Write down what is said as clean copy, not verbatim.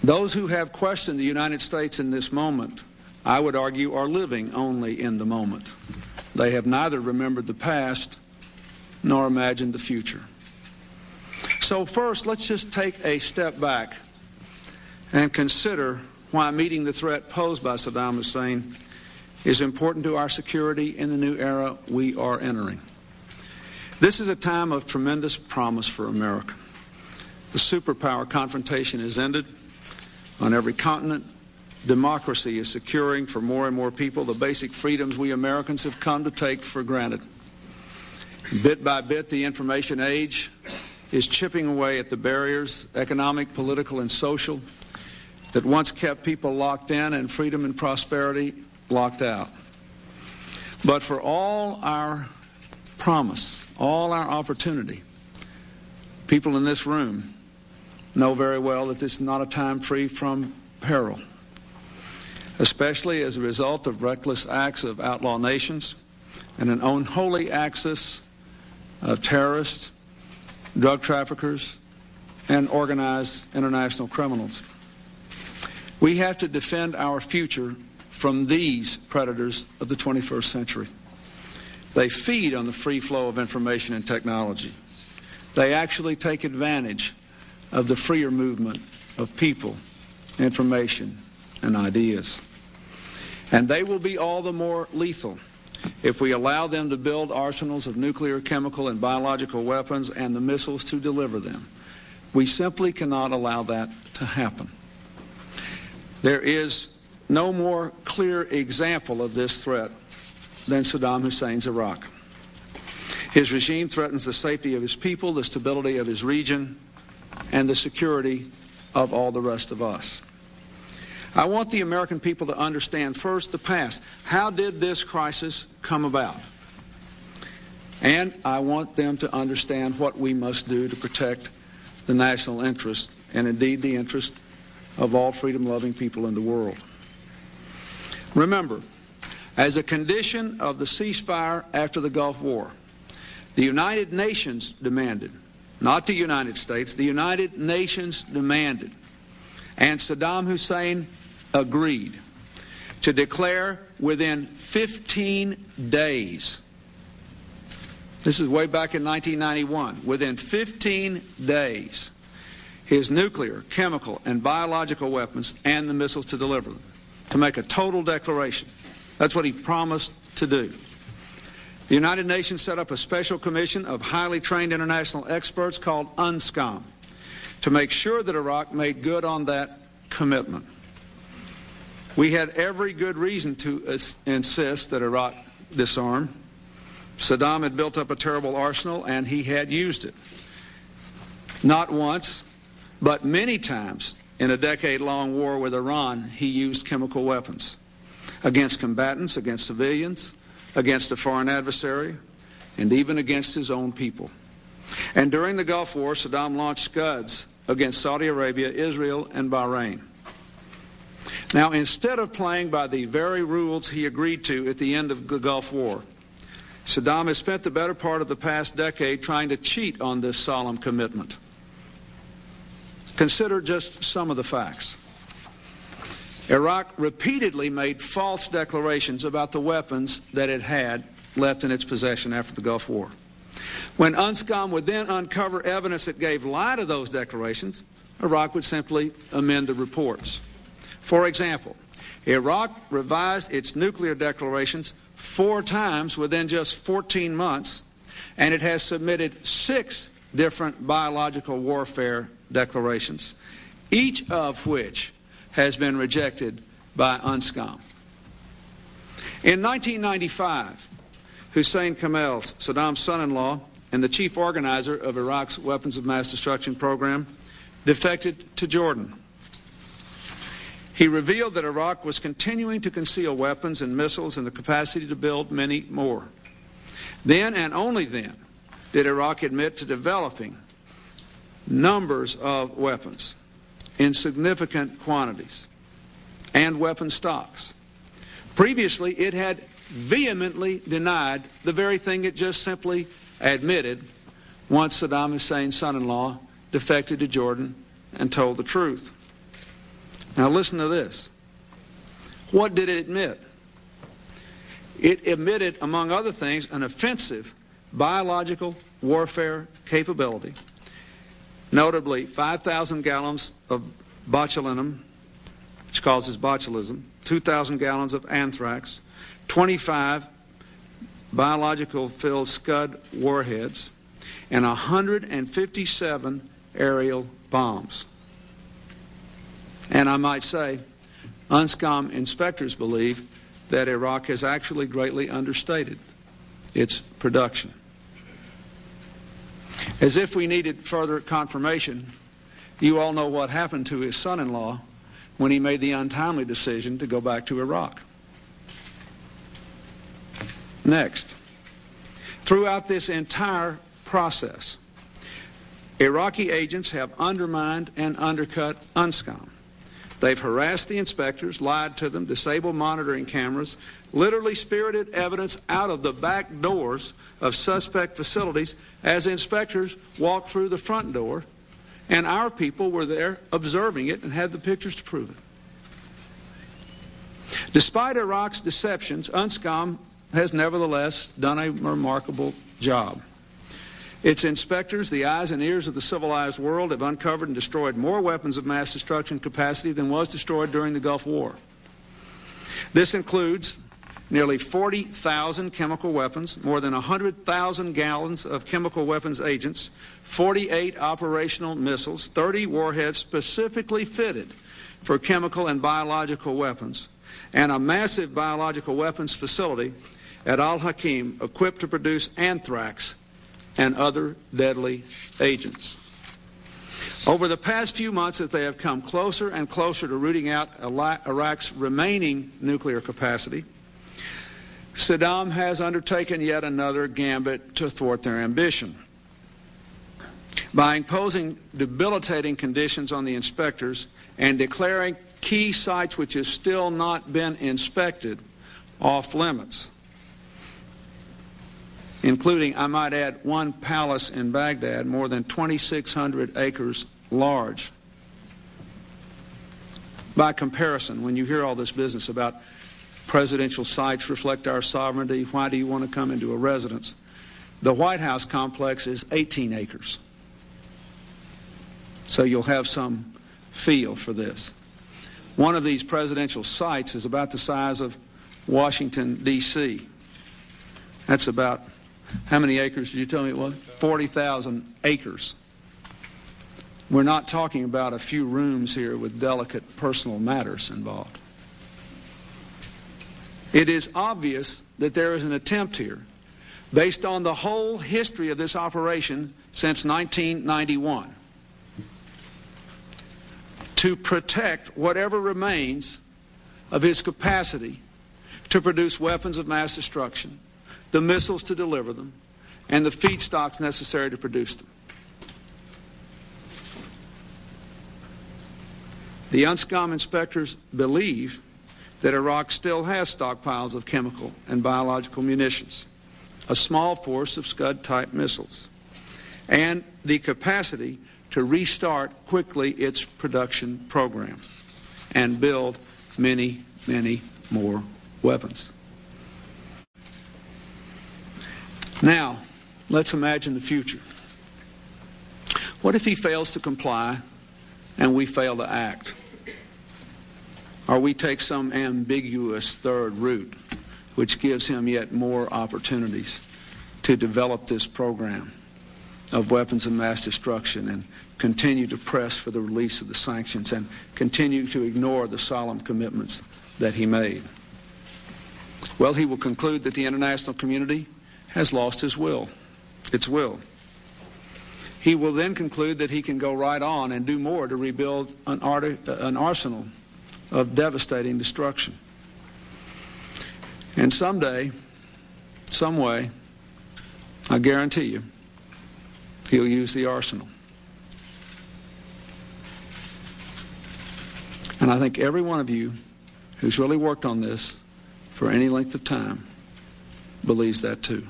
Those who have questioned the United States in this moment, I would argue, are living only in the moment. They have neither remembered the past nor imagined the future. So first, let's just take a step back and consider why meeting the threat posed by Saddam Hussein is important to our security in the new era we are entering. This is a time of tremendous promise for America. The superpower confrontation is ended. On every continent, democracy is securing for more and more people the basic freedoms we Americans have come to take for granted. Bit by bit, the information age is chipping away at the barriers, economic, political, and social, that once kept people locked in and freedom and prosperity locked out. But for all our promise, all our opportunity, people in this room know very well that this is not a time free from peril, especially as a result of reckless acts of outlaw nations and an unholy axis of terrorists, drug traffickers, and organized international criminals. We have to defend our future from these predators of the 21st century. They feed on the free flow of information and technology. They actually take advantage of the freer movement of people, information, and ideas. And they will be all the more lethal if we allow them to build arsenals of nuclear, chemical, and biological weapons and the missiles to deliver them. We simply cannot allow that to happen. There is no more clear example of this threat than Saddam Hussein's Iraq. His regime threatens the safety of his people, the stability of his region, and the security of all the rest of us. I want the American people to understand first the past. How did this crisis come about? And I want them to understand what we must do to protect the national interest and indeed the interest of all freedom-loving people in the world. Remember, as a condition of the ceasefire after the Gulf War, the United Nations demanded, not the United States, the United Nations demanded, and Saddam Hussein agreed to declare within 15 days, this is way back in 1991, within 15 days, his nuclear, chemical, and biological weapons and the missiles to deliver them, to make a total declaration. That's what he promised to do. The United Nations set up a special commission of highly trained international experts called UNSCOM to make sure that Iraq made good on that commitment. We had every good reason to insist that Iraq disarm. Saddam had built up a terrible arsenal, and he had used it. Not once, but many times in a decade-long war with Iran, he used chemical weapons against combatants, against civilians, against a foreign adversary, and even against his own people. And during the Gulf War, Saddam launched Scuds against Saudi Arabia, Israel, and Bahrain. Now, instead of playing by the very rules he agreed to at the end of the Gulf War, Saddam has spent the better part of the past decade trying to cheat on this solemn commitment. Consider just some of the facts. Iraq repeatedly made false declarations about the weapons that it had left in its possession after the Gulf War. When UNSCOM would then uncover evidence that gave lie to those declarations, Iraq would simply amend the reports. For example, Iraq revised its nuclear declarations 4 times within just 14 months, and it has submitted 6 different biological warfare declarations, each of which has been rejected by UNSCOM. In 1995, Hussein Kamel, Saddam's son-in-law and the chief organizer of Iraq's weapons of mass destruction program, defected to Jordan. He revealed that Iraq was continuing to conceal weapons and missiles and the capacity to build many more. Then and only then did Iraq admit to developing numbers of weapons in significant quantities and weapon stocks. Previously, it had vehemently denied the very thing it just simply admitted once Saddam Hussein's son-in-law defected to Jordan and told the truth. Now listen to this. What did it admit? It admitted, among other things, an offensive biological warfare capability, notably 5,000 gallons of botulinum, which causes botulism, 2,000 gallons of anthrax, 25 biological-filled Scud warheads, and 157 aerial bombs. And I might say, UNSCOM inspectors believe that Iraq has actually greatly understated its production. As if we needed further confirmation, you all know what happened to his son-in-law when he made the untimely decision to go back to Iraq. Next, throughout this entire process, Iraqi agents have undermined and undercut UNSCOM. They've harassed the inspectors, lied to them, disabled monitoring cameras, literally spirited evidence out of the back doors of suspect facilities as inspectors walked through the front door, and our people were there observing it and had the pictures to prove it. Despite Iraq's deceptions, UNSCOM has nevertheless done a remarkable job. Its inspectors, the eyes and ears of the civilized world, have uncovered and destroyed more weapons of mass destruction capacity than was destroyed during the Gulf War. This includes nearly 40,000 chemical weapons, more than 100,000 gallons of chemical weapons agents, 48 operational missiles, 30 warheads specifically fitted for chemical and biological weapons, and a massive biological weapons facility at Al-Hakim equipped to produce anthrax and other deadly agents. Over the past few months, as they have come closer and closer to rooting out Iraq's remaining nuclear capacity, Saddam has undertaken yet another gambit to thwart their ambition. By imposing debilitating conditions on the inspectors and declaring key sites which have still not been inspected off limits, including, I might add, one palace in Baghdad, more than 2,600 acres large. By comparison, when you hear all this business about presidential sites reflect our sovereignty, why do you want to come into a residence? The White House complex is 18 acres. So you'll have some feel for this. One of these presidential sites is about the size of Washington, D.C. That's about, how many acres did you tell me it was? 40,000 acres. We're not talking about a few rooms here with delicate personal matters involved. It is obvious that there is an attempt here, based on the whole history of this operation since 1991, to protect whatever remains of his capacity to produce weapons of mass destruction, the missiles to deliver them, and the feedstocks necessary to produce them. The UNSCOM inspectors believe that Iraq still has stockpiles of chemical and biological munitions, a small force of Scud-type missiles, and the capacity to restart quickly its production program and build many, many more weapons. Now, let's imagine the future. What if he fails to comply and we fail to act? Or we take some ambiguous third route which gives him yet more opportunities to develop this program of weapons of mass destruction and continue to press for the release of the sanctions and continue to ignore the solemn commitments that he made. Well, he will conclude that the international community has lost its will. He will then conclude that he can go right on and do more to rebuild an arsenal of devastating destruction. And someday, some way, I guarantee you, he'll use the arsenal. And I think every one of you who's really worked on this for any length of time believes that too.